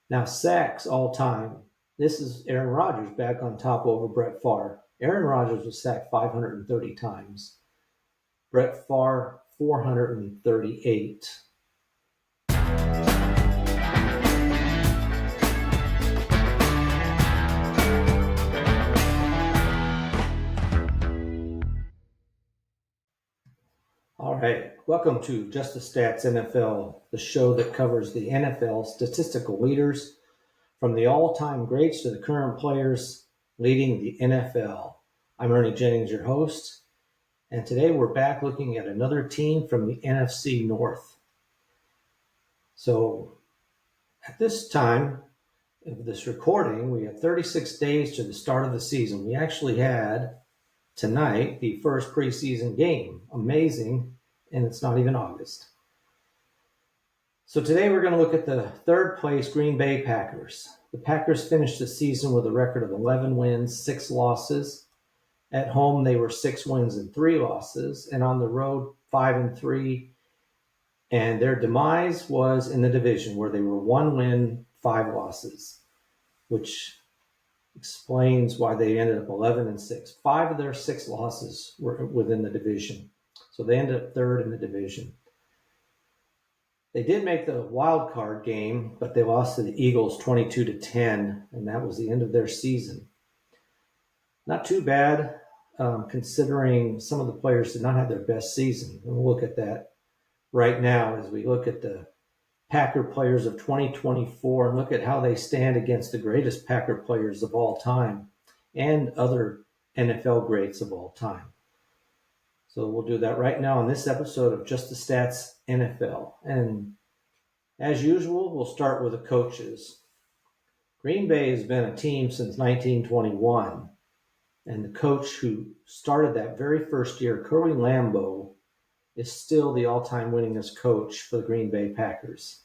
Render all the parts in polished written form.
Now, sacks all time. This is Aaron Rodgers back on top over Brett Favre. Aaron Rodgers was sacked 530 times. Brett Favre, 438. All right, welcome to Just the Stats NFL, the show that covers the NFL statistical leaders from the all-time greats to the current players leading the NFL. I'm Ernie Jennings, your host, and today we're back looking at another team from the NFC North. So at this time of this recording, we have 36 days to the start of the season. We actually had tonight the first preseason game. Amazing, and it's not even August. So today we're going to look at the third place Green Bay Packers. The Packers finished the season with a record of 11 wins, 6 losses. At home, they were 6 wins and 3 losses, and on the road, 5 and 3. And their demise was in the division, where they were 1 win, 5 losses, which explains why they ended up 11 and 6. 5 of their 6 losses were within the division, so they ended up third in the division. They did make the wild card game, but they lost to the Eagles 22-10, and that was the end of their season. Not too bad, considering some of the players did not have their best season. And we'll look at that right now as we look at the Packer players of 2024 and look at how they stand against the greatest Packer players of all time and other NFL greats of all time. So we'll do that right now on this episode of Just the Stats NFL. And as usual, we'll start with the coaches. Green Bay has been a team since 1921. And the coach who started that very first year, Curly Lambeau, is still the all-time winningest coach for the Green Bay Packers.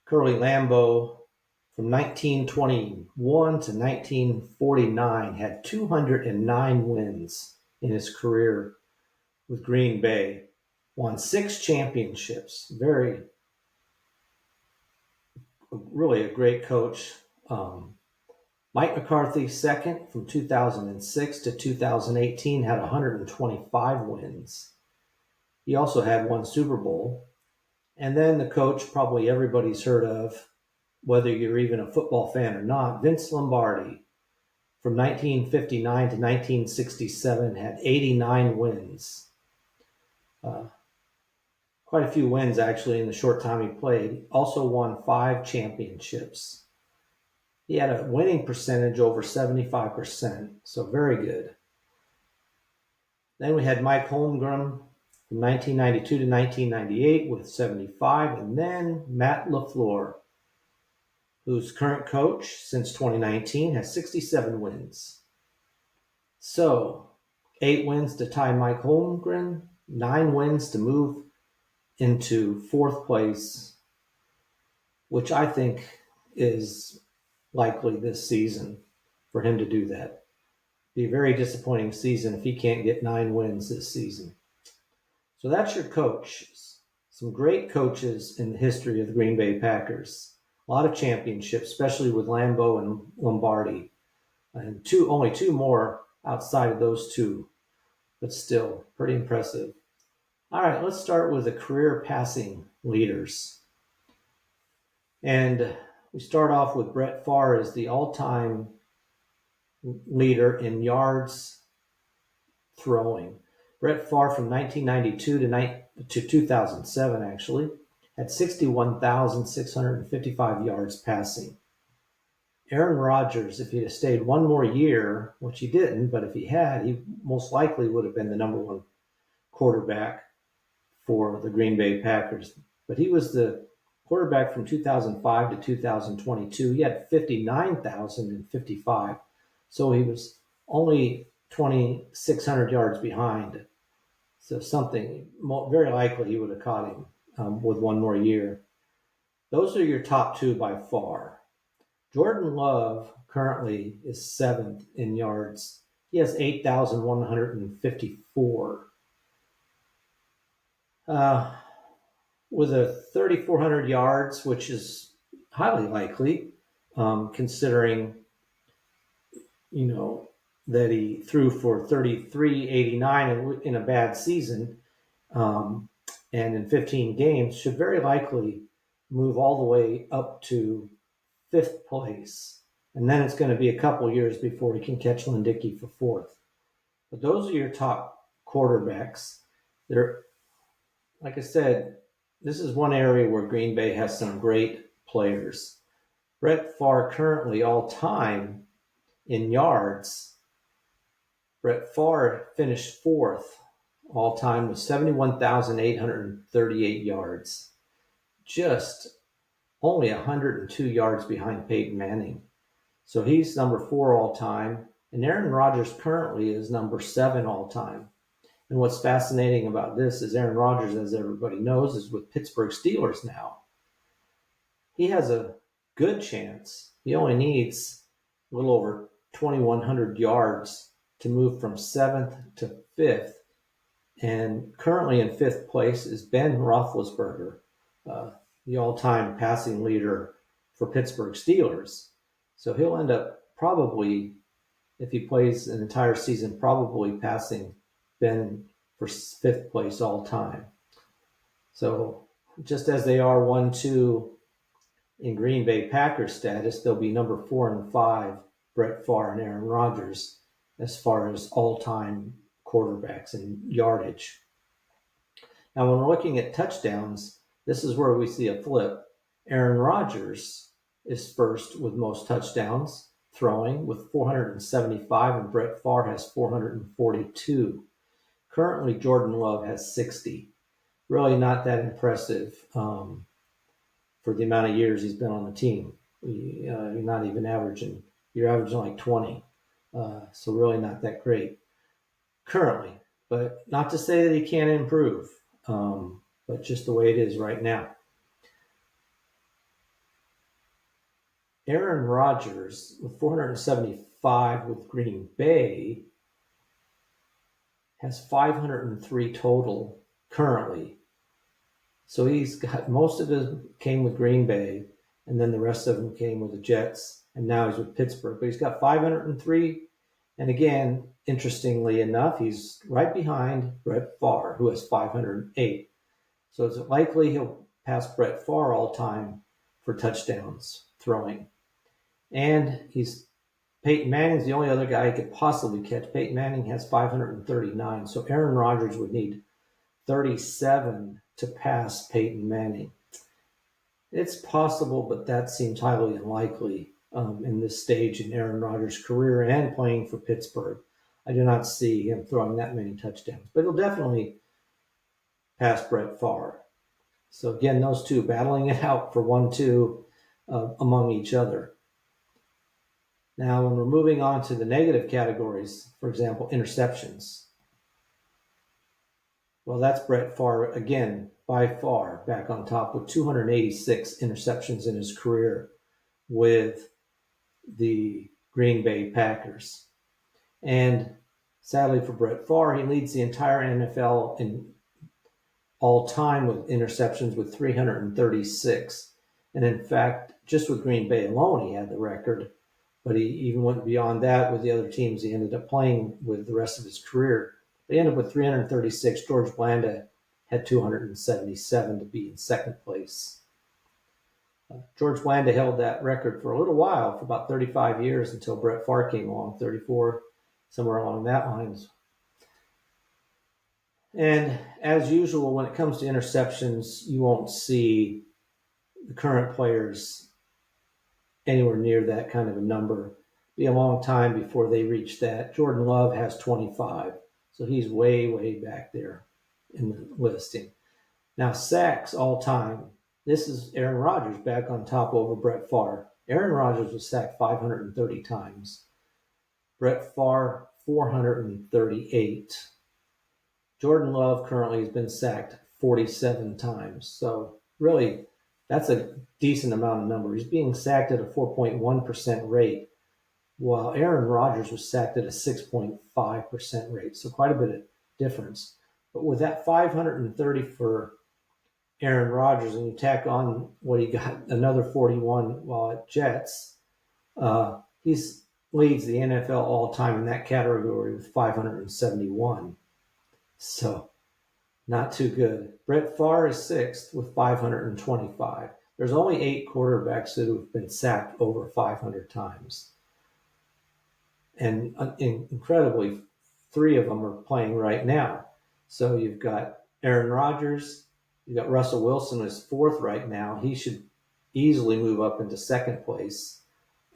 Curly Lambeau, from 1921 to 1949, had 209 wins in his career with Green Bay, won 6 championships. Really a great coach. Mike McCarthy, second, from 2006 to 2018, had 125 wins. He also had 1 Super Bowl. And then the coach probably everybody's heard of, whether you're even a football fan or not, Vince Lombardi, from 1959 to 1967, had 89 wins. Quite a few wins, actually, in the short time he played. Also won 5 championships. He had a winning percentage over 75%, so very good. Then we had Mike Holmgren from 1992 to 1998 with 75, and then Matt LaFleur, who's current coach since 2019, has 67 wins. So, 8 wins to tie Mike Holmgren, 9 wins to move into 4th place, which I think is likely this season for him to do that. Be a very disappointing season if he can't get 9 wins this season. So that's your coaches. Some great coaches in the history of the Green Bay Packers. A lot of championships, especially with Lambeau and Lombardi. And only 2 more outside of those 2, but still pretty impressive. All right, let's start with the career passing leaders. And we start off with Brett Favre as the all-time leader in yards throwing. Brett Favre from 1992 to 2007, actually, had 61,655 yards passing. Aaron Rodgers, if he had stayed 1 more year, which he didn't, but if he had, he most likely would have been the number 1 quarterback for the Green Bay Packers. But he was the quarterback from 2005 to 2022. He had 59,055, so he was only 2,600 yards behind. So very likely he would have caught him with 1 more year. Those are your top 2 by far. Jordan Love currently is 7th in yards. He has 8,154. With a 3,400 yards, which is highly likely, considering, that he threw for 33.89 in a bad season, um, and in 15 games, should very likely move all the way up to fifth place. And then it's going to be a couple years before he can catch Lindicki for fourth. But those are your top quarterbacks. They're, like I said, this is one area where Green Bay has some great players. Brett Favre currently all time in yards. Brett Favre finished fourth all time with 71,838 yards. Just only 102 yards behind Peyton Manning. So he's number 4 all time. And Aaron Rodgers currently is number 7 all time. And what's fascinating about this is Aaron Rodgers, as everybody knows, is with Pittsburgh Steelers now. He has a good chance. He only needs a little over 2,100 yards to move from 7th to 5th. And currently in 5th place is Ben Roethlisberger, the all-time passing leader for Pittsburgh Steelers. So he'll end up probably, if he plays an entire season, probably passing Ben for 5th place all time. So just as they are 1-2 in Green Bay Packers status, they'll be number 4 and 5, Brett Favre and Aaron Rodgers, as far as all-time quarterbacks and yardage. Now, when we're looking at touchdowns, this is where we see a flip. Aaron Rodgers is first with most touchdowns throwing with 475, and Brett Favre has 442. Currently, Jordan Love has 60. Really not that impressive for the amount of years he's been on the team. You're not even averaging. You're averaging like 20. So really not that great currently. But not to say that he can't improve, but just the way it is right now. Aaron Rodgers with 475 with Green Bay has 503 total currently. So he's got most of his came with Green Bay, and then the rest of them came with the Jets, and now he's with Pittsburgh. But he's got 503, and again, interestingly enough, he's right behind Brett Favre, who has 508. So it's likely he'll pass Brett Favre all time for touchdowns throwing. And Peyton Manning's the only other guy he could possibly catch. Peyton Manning has 539. So Aaron Rodgers would need 37 to pass Peyton Manning. It's possible, but that seems highly unlikely in this stage in Aaron Rodgers' career and playing for Pittsburgh. I do not see him throwing that many touchdowns, but he'll definitely pass Brett Favre. So again, those two battling it out for 1-2 among each other. Now, when we're moving on to the negative categories, for example, interceptions. Well, that's Brett Favre, again, by far, back on top with 286 interceptions in his career with the Green Bay Packers. And sadly for Brett Favre, he leads the entire NFL in all time with interceptions with 336. And in fact, just with Green Bay alone, he had the record. But he even went beyond that with the other teams he ended up playing with the rest of his career. They ended up with 336. George Blanda had 277 to be in second place. George Blanda held that record for a little while, for about 35 years, until Brett Favre came along, 34, somewhere along that lines. And as usual, when it comes to interceptions, you won't see the current players anywhere near that kind of a number. Be a long time before they reach that. Jordan Love has 25, so he's way, way back there in the listing. Now, sacks all time. This is Aaron Rodgers back on top over Brett Favre. Aaron Rodgers was sacked 530 times. Brett Favre, 438. Jordan Love currently has been sacked 47 times. So really, that's a decent amount of number. He's being sacked at a 4.1% rate, while Aaron Rodgers was sacked at a 6.5% rate. So quite a bit of difference. But with that 530 for Aaron Rodgers and you tack on what he got, another 41 while at Jets, he's leads the NFL all time in that category with 571. So not too good. Brett Favre is sixth with 525. There's only 8 quarterbacks that have been sacked over 500 times. And incredibly, 3 of them are playing right now. So you've got Aaron Rodgers, you've got Russell Wilson is 4th right now. He should easily move up into 2nd place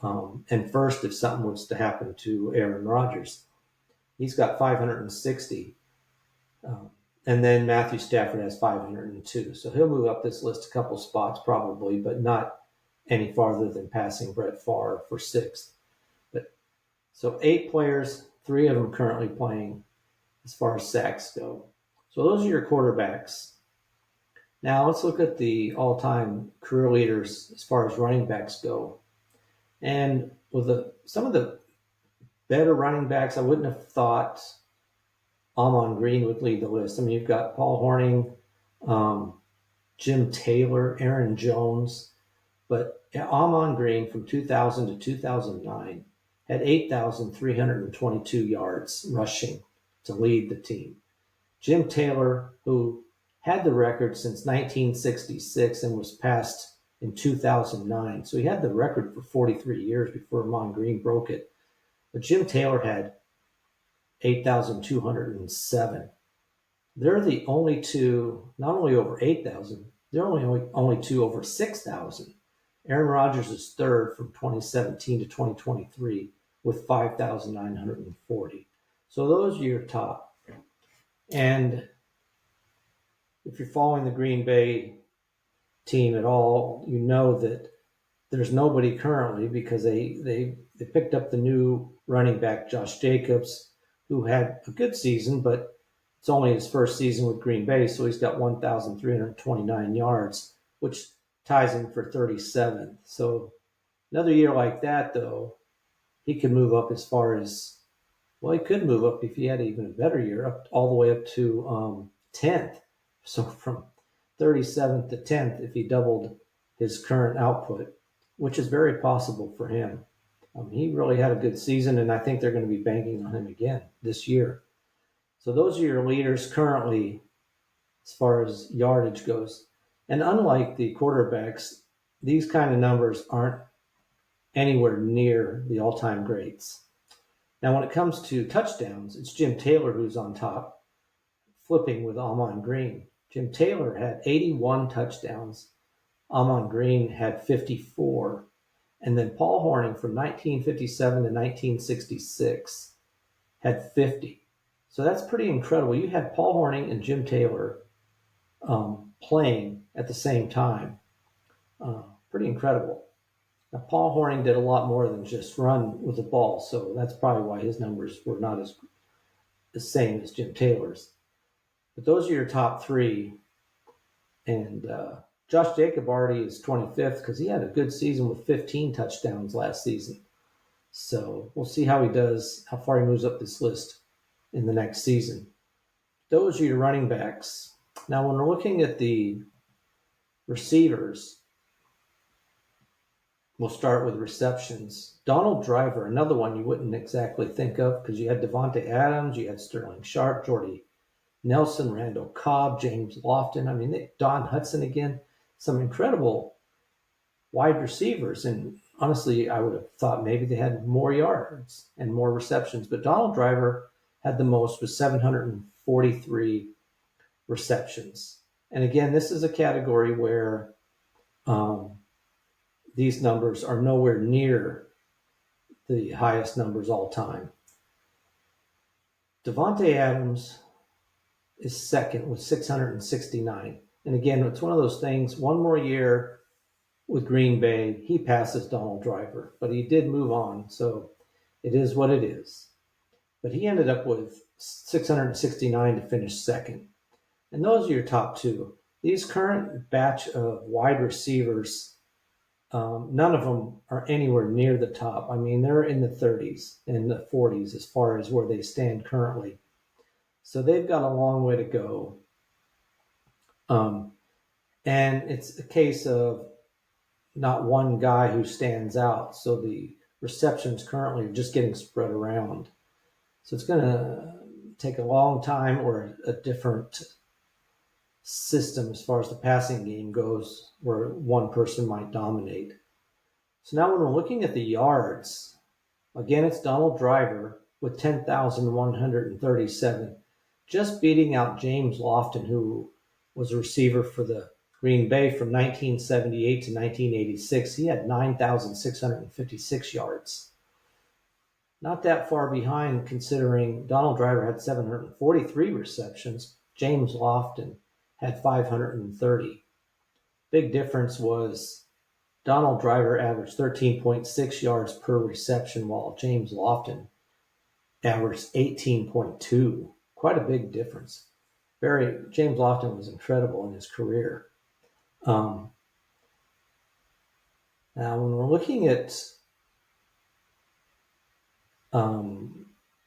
and 1st if something was to happen to Aaron Rodgers. He's got 560. And then Matthew Stafford has 502. So he'll move up this list a couple spots probably, but not any farther than passing Brett Favre for 6th. So 8 players, 3 of them currently playing as far as sacks go. So those are your quarterbacks. Now let's look at the all-time career leaders as far as running backs go. And with some of the better running backs, I wouldn't have thought Ahman Green would lead the list. I mean, you've got Paul Hornung, Jim Taylor, Aaron Jones, but Ahman Green from 2000 to 2009 had 8,322 yards rushing to lead the team. Jim Taylor, who had the record since 1966 and was passed in 2009. So he had the record for 43 years before Ahman Green broke it. But Jim Taylor had 8,207. They're the only 2, not only over 8,000, they're only 2 over 6,000. Aaron Rodgers is 3rd from 2017 to 2023 with 5,940. So those are your top. And if you're following the Green Bay team at all, you know that there's nobody currently because they picked up the new running back, Josh Jacobs, who had a good season, but it's only his first season with Green Bay, so he's got 1,329 yards, which ties him for 37th. So another year like that, though, he could move up as far as, well, he could move up if he had even a better year, up all the way up to 10th. So from 37th to 10th, if he doubled his current output, which is very possible for him. He really had a good season, and I think they're going to be banking on him again this year. So those are your leaders currently as far as yardage goes. And unlike the quarterbacks, these kind of numbers aren't anywhere near the all-time greats. Now, when it comes to touchdowns, it's Jim Taylor who's on top, flipping with Ahman Green. Jim Taylor had 81 touchdowns. Ahman Green had 54. And then Paul Hornung from 1957 to 1966 had 50. So that's pretty incredible. You had Paul Hornung and Jim Taylor playing at the same time. Pretty incredible. Now, Paul Hornung did a lot more than just run with the ball, so that's probably why his numbers were not as the same as Jim Taylor's. But those are your top 3. And Josh Jacob already is 25th because he had a good season with 15 touchdowns last season. So we'll see how he does, how far he moves up this list in the next season. Those are your running backs. Now, when we're looking at the receivers, we'll start with receptions. Donald Driver, another one you wouldn't exactly think of because you had Davante Adams, you had Sterling Sharp, Jordy Nelson, Randall Cobb, James Lofton. I mean, Don Hudson again. Some incredible wide receivers. And honestly, I would have thought maybe they had more yards and more receptions. But Donald Driver had the most with 743 receptions. And again, this is a category where these numbers are nowhere near the highest numbers all time. Davante Adams is 2nd with 669. And again, it's one of those things, one more year with Green Bay, he passes Donald Driver, but he did move on. So it is what it is. But he ended up with 669 to finish 2nd. And those are your top 2. These current batch of wide receivers, none of them are anywhere near the top. I mean, they're in the 30s and the 40s as far as where they stand currently. So they've got a long way to go. And it's a case of not one guy who stands out. So the receptions currently are just getting spread around. So it's going to take a long time or a different system as far as the passing game goes where one person might dominate. So now when we're looking at the yards, again, it's Donald Driver with 10,137, just beating out James Lofton, who was a receiver for the Green Bay from 1978 to 1986. He had 9,656 yards. Not that far behind, considering Donald Driver had 743 receptions. James Lofton had 530. Big difference was Donald Driver averaged 13.6 yards per reception, while James Lofton averaged 18.2. Quite a big difference. James Lofton was incredible in his career. Now, when we're looking at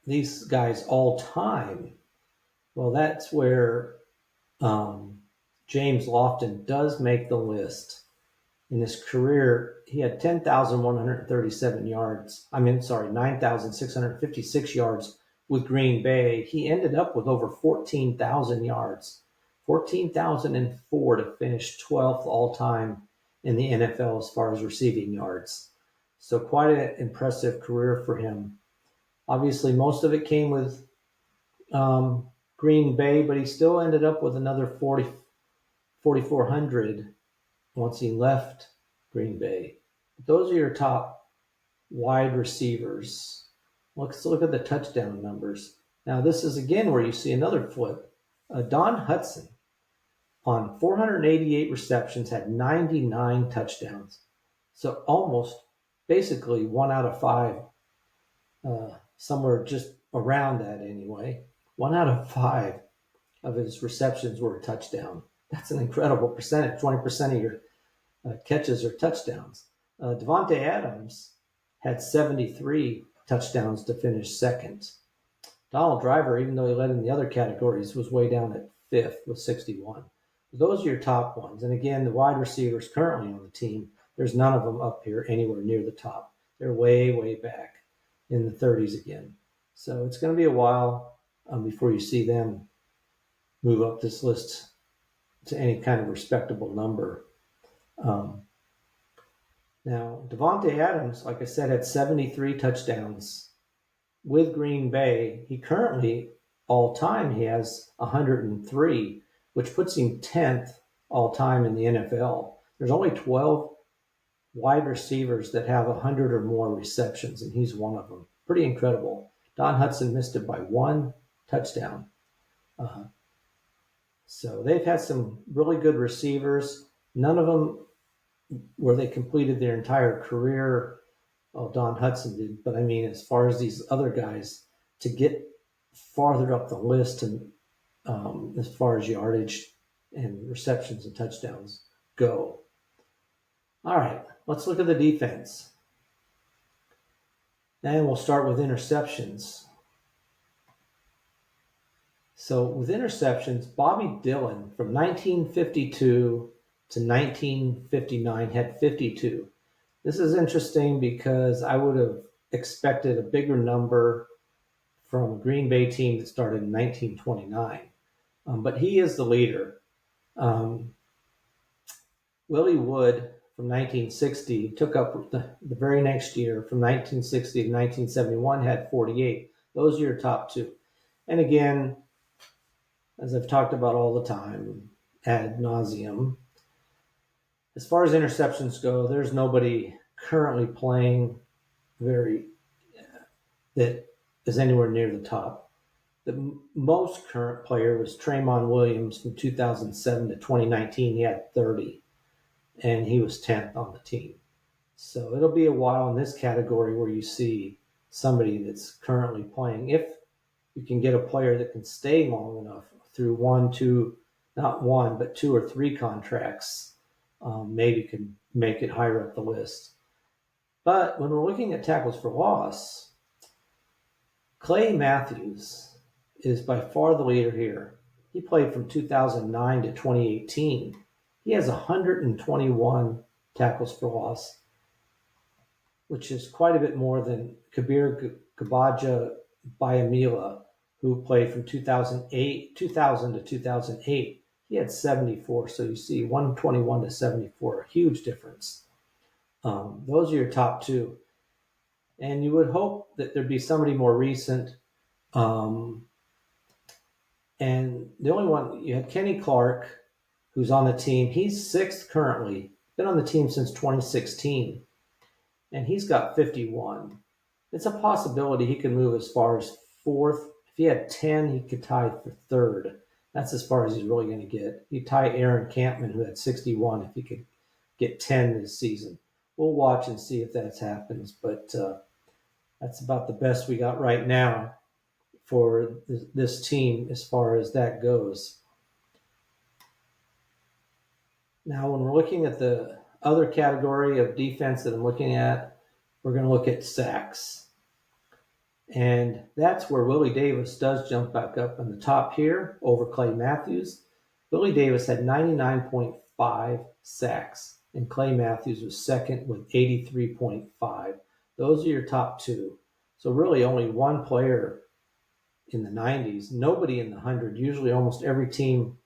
these guys all time, well, that's where James Lofton does make the list. In his career, he had 10,137 yards. 9,656 yards with Green Bay. He ended up with over 14,000 yards, 14,004 to finish 12th all time in the NFL as far as receiving yards. So quite an impressive career for him. Obviously, most of it came with Green Bay, but he still ended up with another 4,400 once he left Green Bay. Those are your top wide receivers. Let's look at the touchdown numbers. Now, this is again where you see another flip. Don Hutson, on 488 receptions, had 99 touchdowns. So almost basically 1 out of 5, somewhere just around that anyway. 1 out of 5 of his receptions were a touchdown. That's an incredible percentage. 20% of your catches are touchdowns. Davante Adams had 73 touchdowns to finish second. Donald Driver, even though he led in the other categories, was way down at 5th with 61. Those are your top ones. And again, the wide receivers currently on the team, there's none of them up here anywhere near the top. They're way, way back in the 30s again. So it's going to be a while before you see them move up this list to any kind of respectable number. Now, Davante Adams, like I said, had 73 touchdowns with Green Bay. He currently, all time, he has 103, which puts him 10th all time in the NFL. There's only 12 wide receivers that have 100 or more receptions, and he's one of them. Pretty incredible. Don Hutson missed it by 1 touchdown. So they've had some really good receivers. None of them where they completed their entire career. Oh, Don Hutson did. But I mean, as far as these other guys, to get farther up the list and as far as yardage and receptions and touchdowns go. All right, let's look at the defense. And we'll start with interceptions. So with interceptions, Bobby Dillon from 1952 to 1959 had 52. This is interesting because I would have expected a bigger number from a Green Bay team that started in 1929. But he is the leader. Willie Wood from 1960 took up the very next year from 1960 to 1971 had 48. Those are your top two. And again, as I've talked about all the time, ad nauseum, as far as interceptions go, there's nobody currently playing that is anywhere near the top. The most current player was Tremont Williams from 2007 to 2019. He had 30, and he was 10th on the team. So it'll be a while in this category where you see somebody that's currently playing. If you can get a player that can stay long enough through 2 or 3 contracts, maybe can make it higher up the list. But when we're looking at tackles for loss, Clay Matthews is by far the leader here. He played from 2009 to 2018. He He has 121 tackles for loss, which is quite a bit more than Kabir Gabaja Bayamila, who played from 2000 to 2008. He had 74. So you see 121 to 74, a huge difference. Those are your top two. And you would hope that there'd be somebody more recent. And the only one, you had Kenny Clark, who's on the team. He's sixth currently, been on the team since 2016, and he's got 51. It's a possibility he could move as far as fourth. If he had 10, he could tie for third. That's as far as he's really going to get. He'd tie Aaron Campman, who had 61, if he could get 10 this season. We'll watch and see if that happens, but that's about the best we got right now for this team as far as that goes. Now, when we're looking at the other category of defense that I'm looking at, we're going to look at sacks. And that's where Willie Davis does jump back up in the top here over Clay Matthews. Willie Davis had 99.5 sacks, and Clay Matthews was second with 83.5. Those are your top two. So really only one player in the 90s, nobody in the 100. Usually almost every team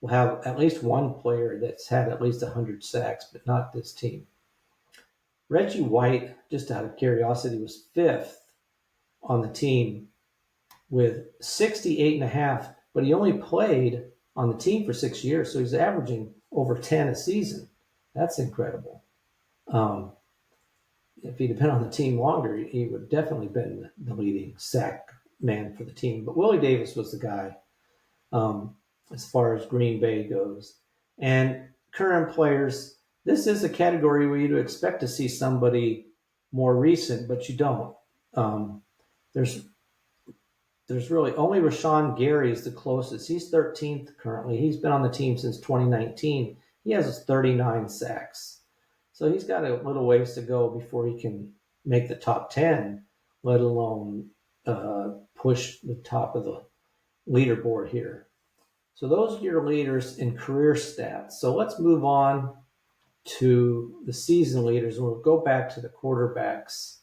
will have at least one player that's had at least 100 sacks, but not this team. Reggie White, just out of curiosity, was fifth on the team with 68.5, but he only played on the team for 6 years, so he's averaging over 10 a season. That's incredible. If he'd have been on the team longer, he would definitely been the leading sack man for the team. But Willie Davis was the guy as far as Green Bay goes. And current players, this is a category where you'd expect to see somebody more recent, but you don't. There's really only Rashawn Gary is the closest. He's 13th currently. He's been on the team since 2019. He has 39 sacks. So he's got a little ways to go before he can make the top 10, let alone push the top of the leaderboard here. So those are your leaders in career stats. So let's move on to the season leaders, and we'll go back to the quarterbacks.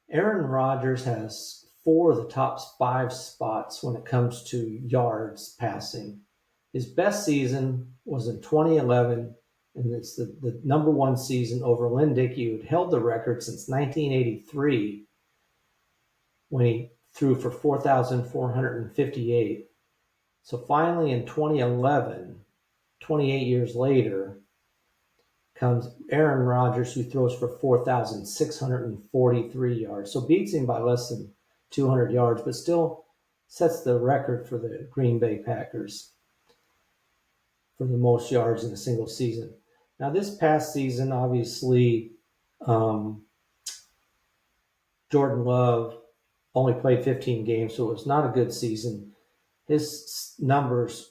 Aaron Rodgers has 4 of the top 5 spots when it comes to yards passing. His best season was in 2011, and it's the number one season over Lynn Dickey, who had held the record since 1983 when he threw for 4,458. So finally in 2011, 28 years later, comes Aaron Rodgers, who throws for 4,643 yards. So beats him by less than 200 yards, but still sets the record for the Green Bay Packers for the most yards in a single season. Now, this past season, obviously, Jordan Love only played 15 games, so it was not a good season. His numbers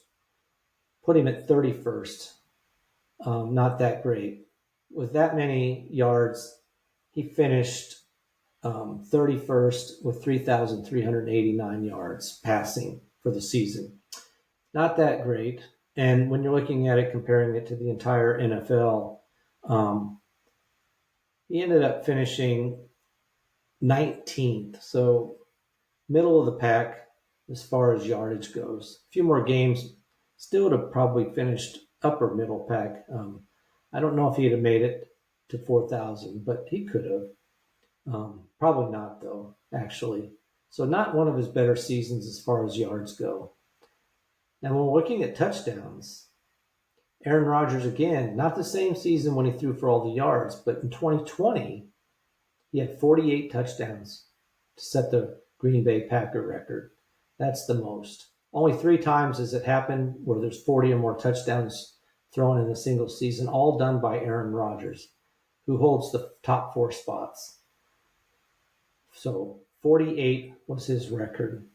put him at 31st. Not that great. With that many yards, he finished 31st with 3,389 yards passing for the season. Not that great. And when you're looking at it, comparing it to the entire NFL, he ended up finishing 19th. So middle of the pack as far as yardage goes. A few more games, still would have probably finished upper middle pack. I don't know if he'd have made it to 4,000, but he could have. Probably not, though, actually. So not one of his better seasons as far as yards go. Now, when we're looking at touchdowns, Aaron Rodgers, again, not the same season when he threw for all the yards, but in 2020, he had 48 touchdowns to set the Green Bay Packer record. That's the most. Only 3 times has it happened where there's 40 or more touchdowns thrown in a single season, all done by Aaron Rodgers, who holds the top 4 spots. So 48 was his record.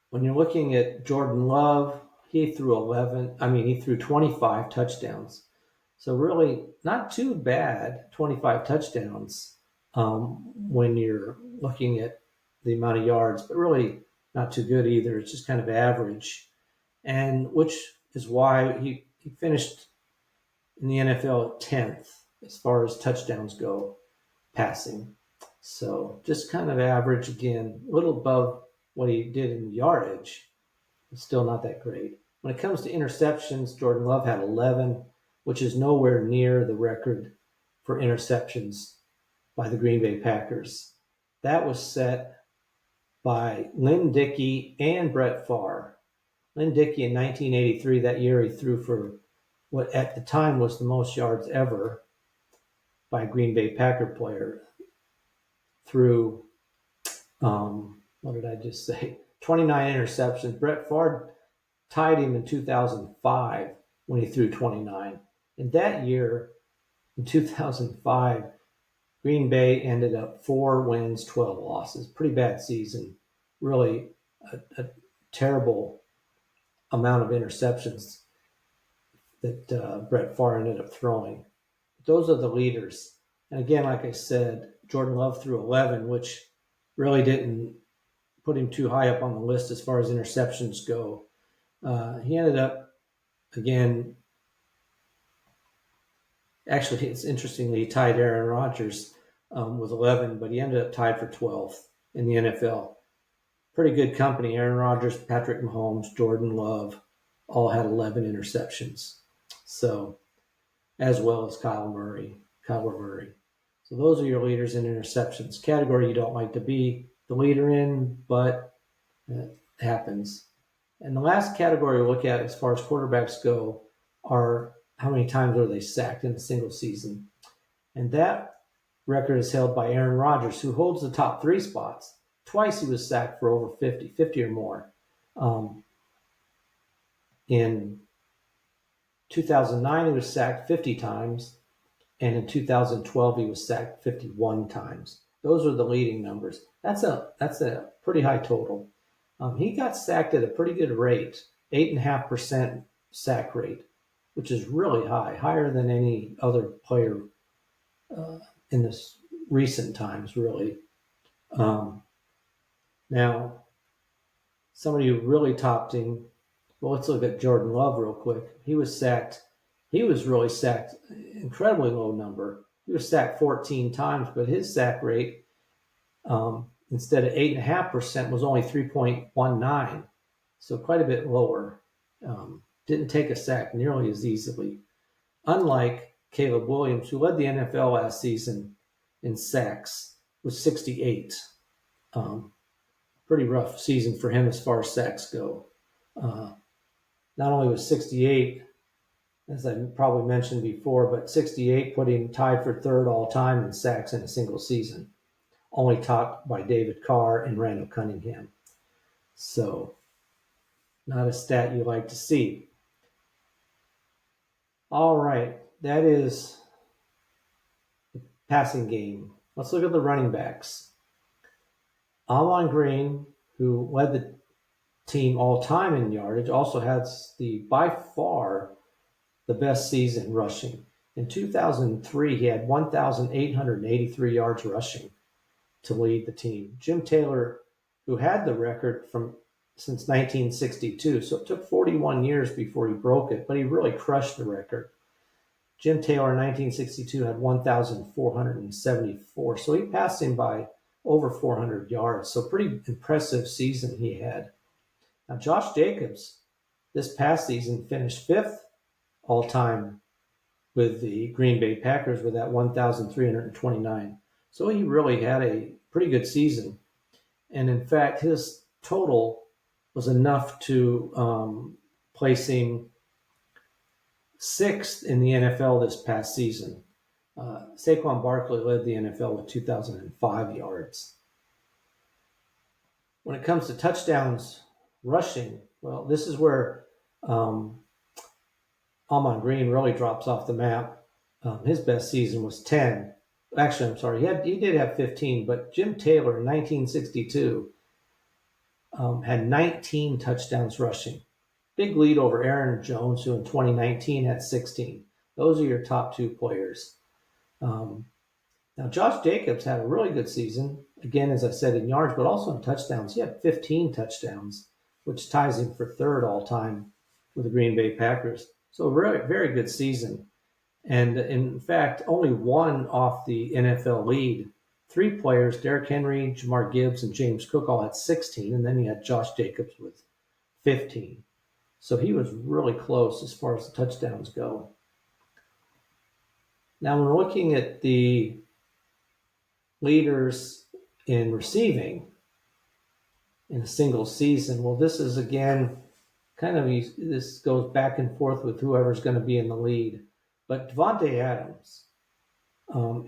When you're looking at Jordan Love, he threw 25 touchdowns. So really not too bad, 25 touchdowns when you're looking at the amount of yards, but really not too good either. It's just kind of average. and which is why he finished in the NFL at 10th as far as touchdowns go passing. So just kind of average again, a little above what he did in yardage. It's still not that great. When it comes to interceptions, Jordan Love had 11, which is nowhere near the record for interceptions by the Green Bay Packers. That was set by Lynn Dickey and Brett Favre. Lynn Dickey in 1983, that year he threw for what at the time was the most yards ever by a Green Bay Packer player, through, what did I just say? 29 interceptions. Brett Favre tied him in 2005 when he threw 29. In that year, in 2005, Green Bay ended up 4 wins, 12 losses. Pretty bad season. Really a terrible amount of interceptions that Brett Favre ended up throwing. Those are the leaders. And again, like I said, Jordan Love threw 11, which really didn't put him too high up on the list as far as interceptions go. He ended up, again, actually, it's interestingly, he tied Aaron Rodgers with 11, but he ended up tied for 12th in the NFL. Pretty good company. Aaron Rodgers, Patrick Mahomes, Jordan Love all had 11 interceptions. So, as well as Kyler Murray. So those are your leaders in interceptions. Category you don't like to be the leader in, but it happens. And the last category we look at as far as quarterbacks go are how many times are they sacked in a single season. And that record is held by Aaron Rodgers, who holds the top 3 spots. Twice he was sacked for over 50 or more. In 2009, he was sacked 50 times. And in 2012, he was sacked 51 times. Those are the leading numbers. That's a pretty high total. He got sacked at a pretty good rate, 8.5% sack rate, which is really high, higher than any other player in this recent times, really. Now, somebody who really topped him, well, let's look at Jordan Love real quick. He was really sacked, incredibly low number. He was sacked 14 times, but his sack rate, instead of 8.5%, was only 3.19, so quite a bit lower. Didn't take a sack nearly as easily. Unlike Caleb Williams, who led the NFL last season in sacks, with 68. Pretty rough season for him as far as sacks go. Not only was 68, as I probably mentioned before, but 68 put him tied for 3rd all time in sacks in a single season, only topped by David Carr and Randall Cunningham. So, not a stat you like to see. All right, that is the passing game. Let's look at the running backs. Ahman Green, who led the team all time in yardage, also has by far the best season rushing. In 2003, he had 1,883 yards rushing to lead the team. Jim Taylor, who had the record since 1962, so it took 41 years before he broke it, but he really crushed the record. Jim Taylor in 1962 had 1,474, so he passed him by over 400 yards, so pretty impressive season he had. Now, Josh Jacobs, this past season, finished 5th all-time with the Green Bay Packers with that 1,329. So he really had a pretty good season. And in fact, his total was enough to place him 6th in the NFL this past season. Saquon Barkley led the NFL with 2,005 yards. When it comes to touchdowns rushing, well, this is where Ahman Green really drops off the map. His best season was 10. Actually, I'm sorry, he did have 15, but Jim Taylor in 1962 had 19 touchdowns rushing. Big lead over Aaron Jones, who in 2019 had 16. Those are your top 2 players. Now, Josh Jacobs had a really good season, again, as I said, in yards, but also in touchdowns. He had 15 touchdowns. which ties him for third all time with the Green Bay Packers. So a very, very good season. And in fact, only one off the NFL lead. Three players, Derrick Henry, Jamar Gibbs, and James Cook, all had 16. And then you had Josh Jacobs with 15. So he was really close as far as the touchdowns go. Now, when we're looking at the leaders in receiving in a single season, well, this is again this goes back and forth with whoever's going to be in the lead. But Davante Adams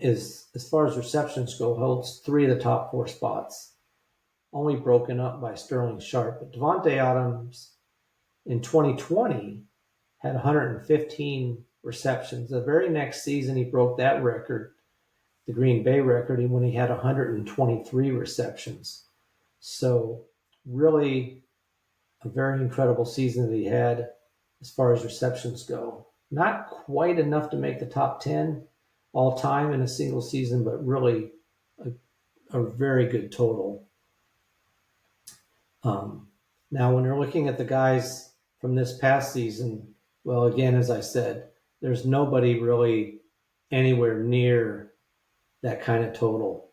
is, as far as receptions go, holds 3 of the top 4 spots, only broken up by Sterling Sharp. But Davante Adams in 2020 had 115 receptions. The very next season, he broke that record, the Green Bay record, when he had 123 receptions. So really a very incredible season that he had as far as receptions go. Not quite enough to make the top 10 all time in a single season, but really a very good total. Now, when you're looking at the guys from this past season, well, again, as I said, there's nobody really anywhere near that kind of total.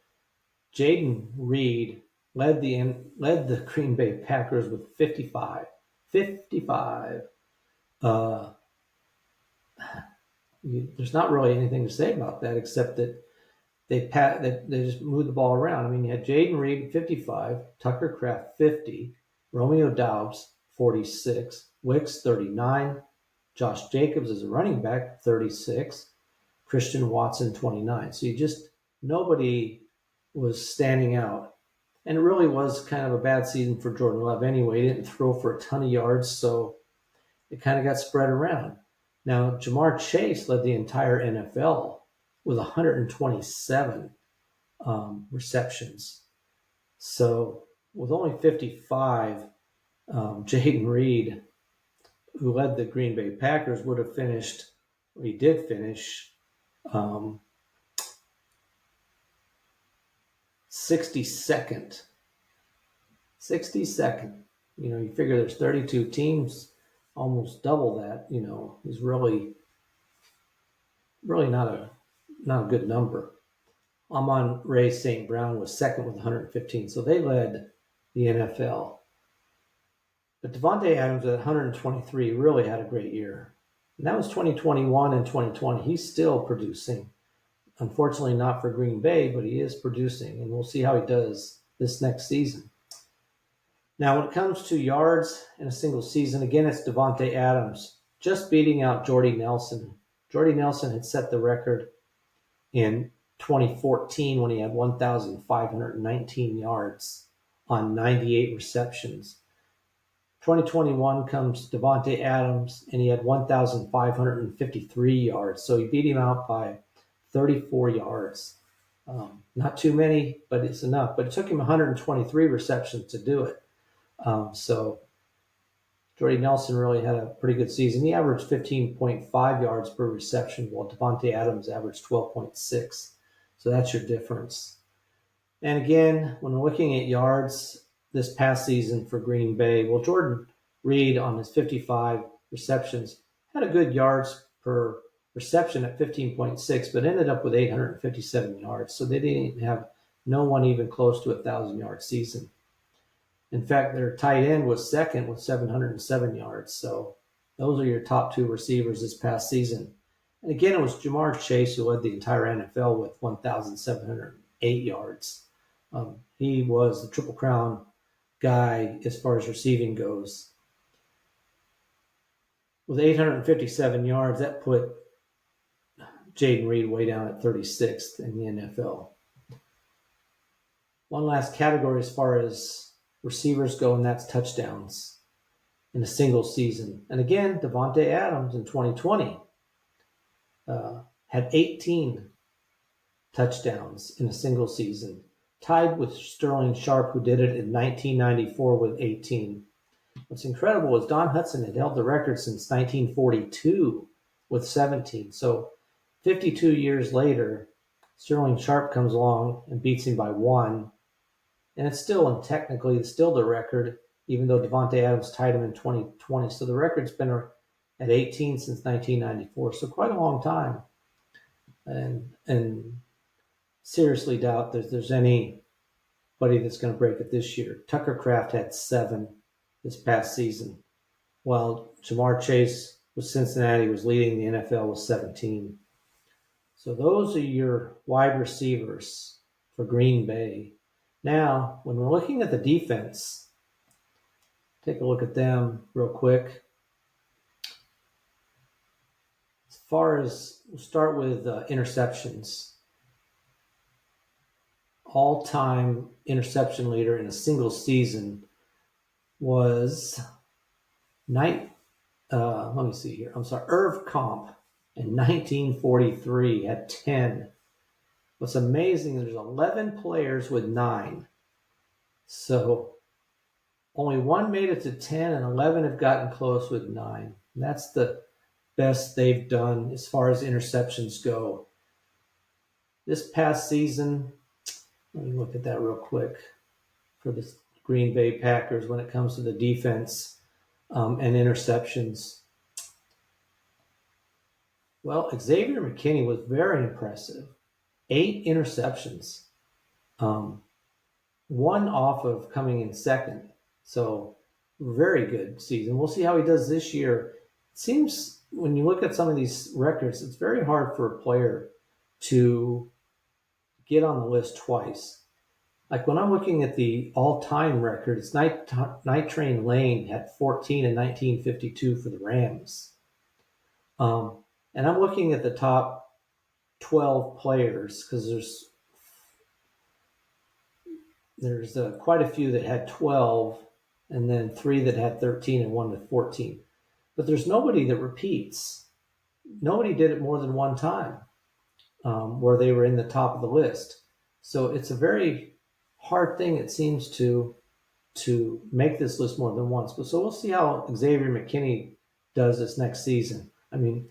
Jaden Reed led the Green Bay Packers with 55. 55. There's not really anything to say about that except that they just moved the ball around. I mean, you had Jaden Reed 55, Tucker Kraft 50, Romeo Doubs 46, Wicks 39, Josh Jacobs as a running back 36, Christian Watson 29. So nobody was standing out. And it really was kind of a bad season for Jordan Love anyway. He didn't throw for a ton of yards, so it kind of got spread around. Now, Jamar Chase led the entire NFL with 127 receptions. So with only 55, Jaden Reed, who led the Green Bay Packers, would have finished, he did finish 62nd. 62nd. You figure there's 32 teams, almost double that, is really not a good number. Ahman Ray St. Brown was second with 115. So they led the NFL. But Davante Adams at 123 really had a great year. And that was 2021 and 2020. He's still producing. Unfortunately, not for Green Bay, but he is producing. And we'll see how he does this next season. Now, when it comes to yards in a single season, again, it's Davante Adams just beating out Jordy Nelson. Jordy Nelson had set the record in 2014 when he had 1,519 yards on 98 receptions. 2021 comes Davante Adams, and he had 1,553 yards. So he beat him out by 34 yards. Not too many, but it's enough. But it took him 123 receptions to do it. So Jordy Nelson really had a pretty good season. He averaged 15.5 yards per reception, while Davante Adams averaged 12.6. So that's your difference. And again, when we're looking at yards this past season for Green Bay, well, Jordan Reed on his 55 receptions had a good yards per reception at 15.6, but ended up with 857 yards. So they didn't have no one even close to a 1,000-yard season. In fact, their tight end was second with 707 yards. So those are your top 2 receivers this past season. And again, it was Jamar Chase who led the entire NFL with 1,708 yards. He was the Triple Crown guy as far as receiving goes. With 857 yards, that put Jaden Reed way down at 36th in the NFL. One last category as far as receivers go, and that's touchdowns in a single season. And again, Davante Adams in 2020 had 18 touchdowns in a single season, tied with Sterling Sharp, who did it in 1994 with 18. What's incredible is Don Hudson had held the record since 1942 with 17. So 52 years later, Sterling Sharp comes along and beats him by 1. And it's still, and technically, it's still the record even though Davante Adams tied him in 2020. So the record's been at 18 since 1994. So quite a long time. And seriously doubt there's anybody that's going to break it this year. Tucker Kraft had 7 this past season, while Jamar Chase with Cincinnati was leading the NFL with 17. So those are your wide receivers for Green Bay. Now, when we're looking at the defense, take a look at them real quick. As far as, we'll start with interceptions. All-time interception leader in a single season was Irv Comp in 1943 had 10. What's amazing is there's 11 players with 9. So only one made it to 10 and 11 have gotten close with 9. And that's the best they've done as far as interceptions go. This past season, let me look at that real quick for the Green Bay Packers when it comes to the defense and interceptions. Well, Xavier McKinney was very impressive. 8 interceptions. One off of coming in second. So very good season. We'll see how he does this year. It seems when you look at some of these records, it's very hard for a player to get on the list twice. Like when I'm looking at the all-time records, Night Train Lane had 14 in 1952 for the Rams. And I'm looking at the top 12 players because there's quite a few that had 12 and then 3 that had 13 and 1 with 14. But there's nobody that repeats. Nobody did it more than one time where they were in the top of the list. So it's a very hard thing, it seems, to make this list more than once. But so we'll see how Xavier McKinney does this next season. I mean,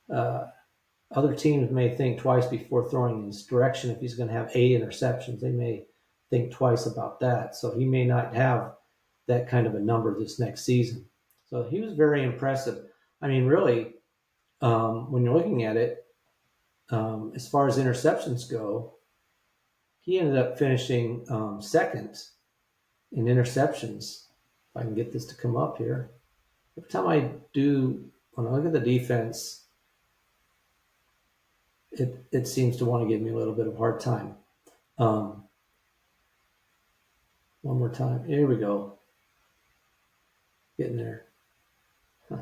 other teams may think twice before throwing in his direction. If he's going to have 8 interceptions, they may think twice about that. So he may not have that kind of a number this next season. So he was very impressive. I mean, really, when you're looking at it, as far as interceptions go, he ended up finishing second in interceptions. If I can get this to come up here. Every time when I look at the defense, it seems to want to give me a little bit of a hard time. One more time. Here we go. Getting there. Huh.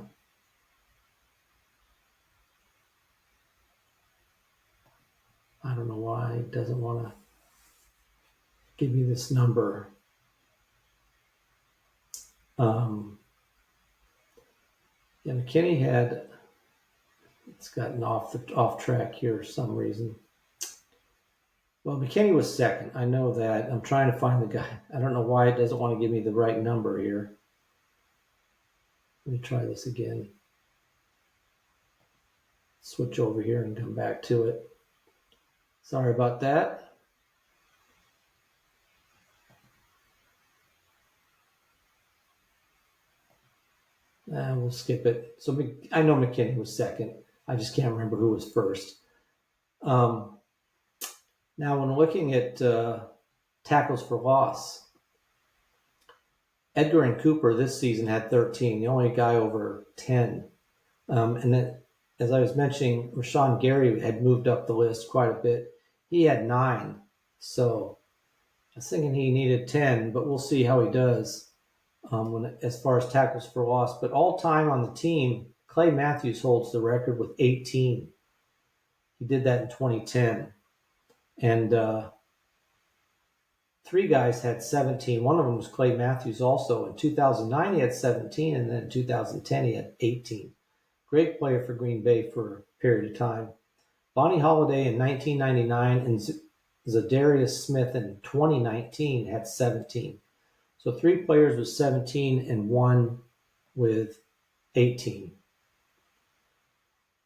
I don't know why it doesn't want to give me this number. McKinney it's gotten off track here for some reason. Well, McKinney was second. I know that. I'm trying to find the guy. I don't know why it doesn't want to give me the right number here. Let me try this again. Switch over here and come back to it. Sorry about that. We'll skip it. So I know McKinney was second. I just can't remember who was first. Now, when looking at tackles for loss, Edgar and Cooper this season had 13, the only guy over 10. And then, as I was mentioning, Rashawn Gary had moved up the list quite a bit. He had 9. So I was thinking he needed 10, but we'll see how he does as far as tackles for loss. But all time on the team, Clay Matthews holds the record with 18. He did that in 2010. And 3 guys had 17. One of them was Clay Matthews also. In 2009, he had 17, and then in 2010, he had 18. Great player for Green Bay for a period of time. Bonnie Holiday in 1999 and Zadarius Smith in 2019 had 17. So 3 players with 17 and 1 with 18.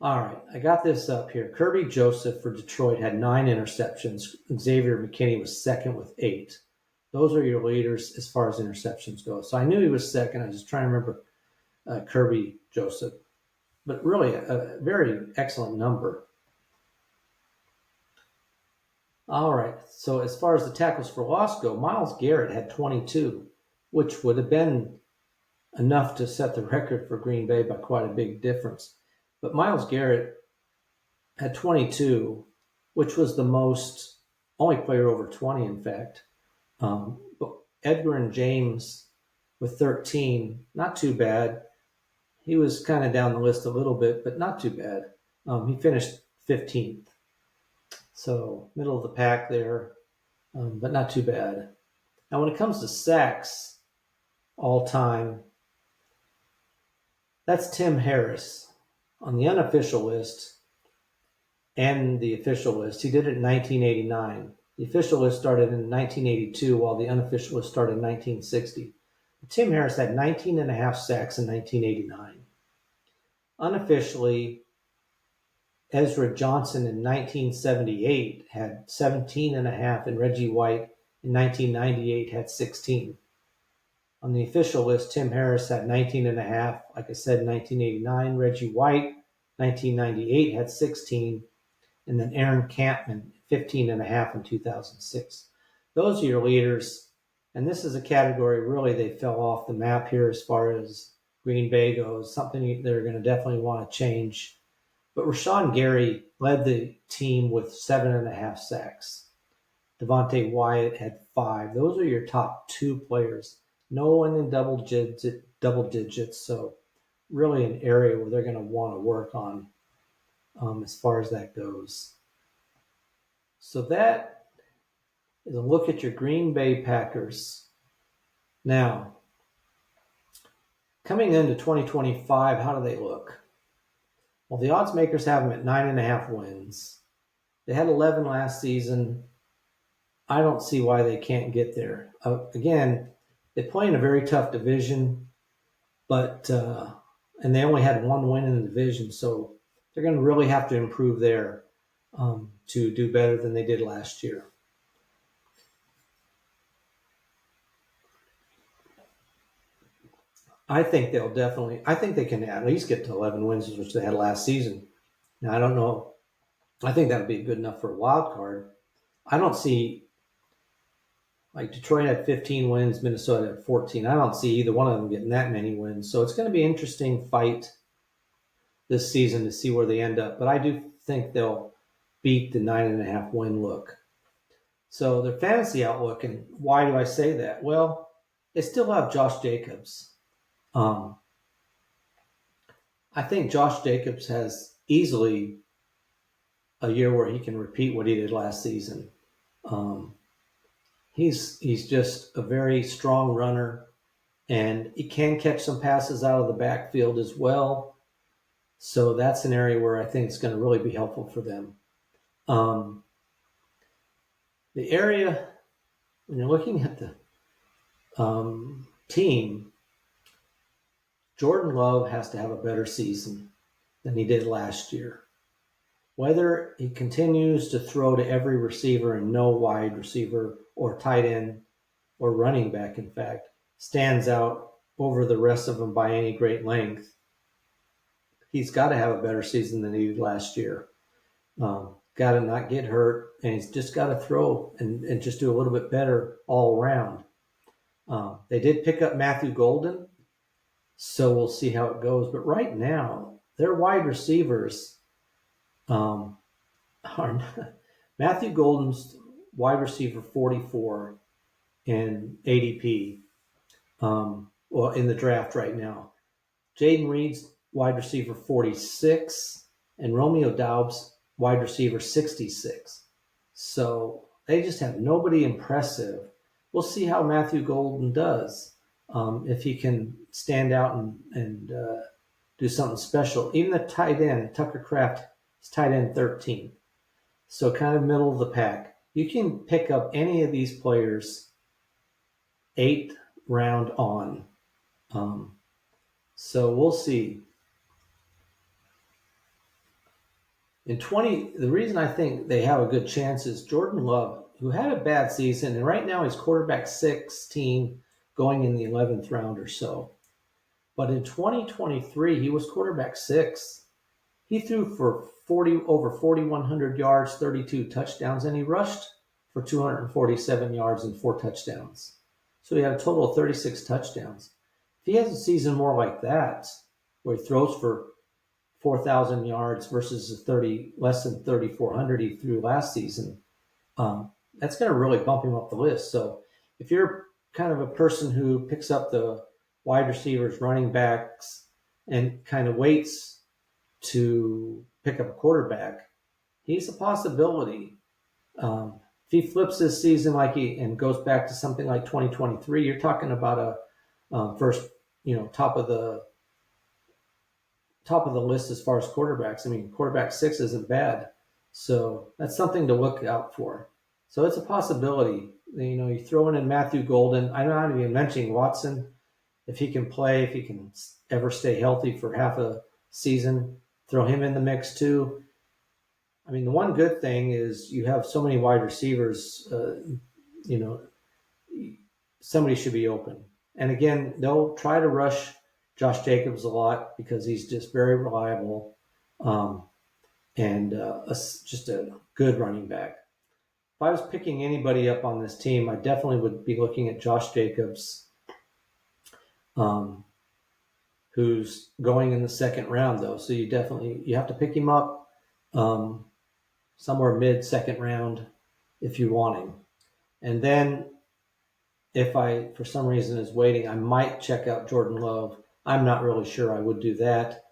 All right, I got this up here. Kirby Joseph for Detroit had 9 interceptions. Xavier McKinney was second with 8. Those are your leaders as far as interceptions go. So I knew he was second. I was just trying to remember Kirby Joseph, but really a very excellent number. All right. So as far as the tackles for loss go, Myles Garrett had 22, which would have been enough to set the record for Green Bay by quite a big difference. But Myles Garrett had 22, which was the most, only player over 20, in fact. But Edgar and James with 13, not too bad. He was kind of down the list a little bit, but not too bad. He finished 15th. So middle of the pack there, but not too bad. Now when it comes to sacks all time, that's Tim Harris on the unofficial list and the official list. He did it in 1989. The official list started in 1982, while the unofficial list started in 1960. Tim Harris had 19 and a half sacks in 1989. Unofficially, Ezra Johnson in 1978 had 17 and a half, and Reggie White in 1998 had 16. On the official list, Tim Harris had 19 and a half, like I said, in 1989. Reggie White, 1998, had 16. And then Aaron Campman, 15 and a half in 2006. Those are your leaders. And this is a category, really, they fell off the map here as far as Green Bay goes, something they're going to definitely want to change. But Rashawn Gary led the team with 7.5 sacks. Davante Wyatt had 5. Those are your top 2 players. No one in double digits, so really an area where they're going to want to work on as far as that goes. So that is a look at your Green Bay Packers. Now, coming into 2025, how do they look? Well, the odds makers have them at 9.5 wins. They had 11 last season. I don't see why they can't get there. Again, they play in a very tough division, but and they only had 1 win in the division, so they're going to really have to improve there to do better than they did last year. I think they can at least get to 11 wins, which they had last season. Now, I don't know. I think that would be good enough for a wild card. I don't see, like Detroit had 15 wins, Minnesota had 14. I don't see either one of them getting that many wins. So it's going to be an interesting fight this season to see where they end up. But I do think they'll beat the 9.5 win look. So their fantasy outlook, and why do I say that? Well, they still have Josh Jacobs. I think Josh Jacobs has easily a year where he can repeat what he did last season. He's just a very strong runner, and he can catch some passes out of the backfield as well. So that's an area where I think it's going to really be helpful for them. The area, when you're looking at the team, Jordan Love has to have a better season than he did last year. Whether he continues to throw to every receiver and no wide receiver or tight end or running back, in fact, stands out over the rest of them by any great length, he's got to have a better season than he did last year. Got to not get hurt, and he's just got to throw and just do a little bit better all around. They did pick up Matthew Golden, so we'll see how it goes. But right now, their wide receivers are Matthew Golden's wide receiver 44 in ADP, well, in the draft right now. Jaden Reed's wide receiver 46, and Romeo Doubs wide receiver 66. So they just have nobody impressive. We'll see how Matthew Golden does. If he can stand out and do something special. Even the tight end, Tucker Kraft, is tight end 13. So kind of middle of the pack. You can pick up any of these players 8th round on. So we'll see. The reason I think they have a good chance is Jordan Love. who had a bad season, and right now he's quarterback 16 going in the 11th round or so. But in 2023, he was quarterback 6. He threw for over 4,100 yards, 32 touchdowns, and he rushed for 247 yards and 4 touchdowns. So he had a total of 36 touchdowns. If he has a season more like that, where he throws for 4,000 yards versus the less than 3,400 he threw last season, that's going to really bump him up the list. So if you're kind of a person who picks up the wide receivers, running backs, and kind of waits to pick up a quarterback, he's a possibility. If he flips this season and goes back to something like 2023, you're talking about a first, top of the list as far as quarterbacks. I mean, quarterback 6 isn't bad, so that's something to look out for. So it's a possibility. You throw in Matthew Golden. I'm not even mentioning Watson. If he can play, if he can ever stay healthy for half a season, throw him in the mix too. I mean, the one good thing is you have so many wide receivers, somebody should be open. And again, they'll try to rush Josh Jacobs a lot because he's just very reliable and just a good running back. If I was picking anybody up on this team, I definitely would be looking at Josh Jacobs, who's going in the second round, though. So you have to pick him up somewhere mid-second round if you want him. And then if I, for some reason, is waiting, I might check out Jordan Love. I'm not really sure I would do that.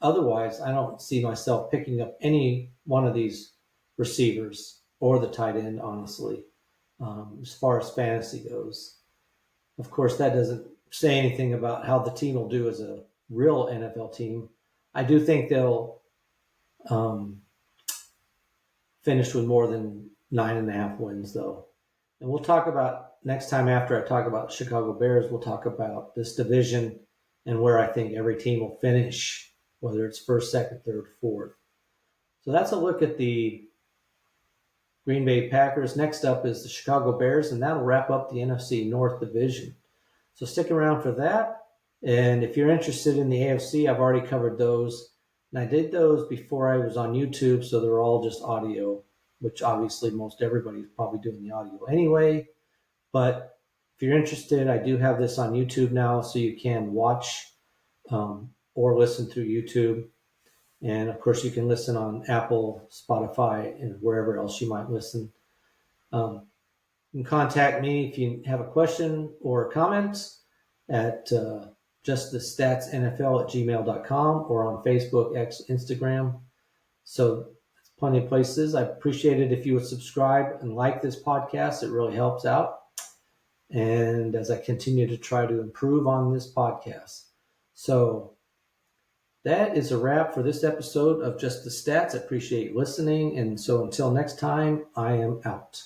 Otherwise, I don't see myself picking up any one of these receivers or the tight end, honestly, as far as fantasy goes. Of course, that doesn't say anything about how the team will do as a real NFL team. I do think they'll finish with more than 9.5 wins, though. And we'll talk about next time after I talk about Chicago Bears, we'll talk about this division and where I think every team will finish, whether it's first, second, third, fourth. So that's a look at the Green Bay Packers. Next up is the Chicago Bears, and that'll wrap up the NFC North division. So stick around for that. And if you're interested in the AFC, I've already covered those. And I did those before I was on YouTube, so they're all just audio, which obviously most everybody's probably doing the audio anyway. But if you're interested, I do have this on YouTube now, so you can watch or listen through YouTube. And of course, you can listen on Apple, Spotify, and wherever else you might listen. You can contact me if you have a question or a comment at justthestatsnfl@gmail.com or on Facebook, X, Instagram. So there's plenty of places. I appreciate it if you would subscribe and like this podcast. It really helps out. And as I continue to try to improve on this podcast. So that is a wrap for this episode of Just the Stats. I appreciate you listening. And so until next time, I am out.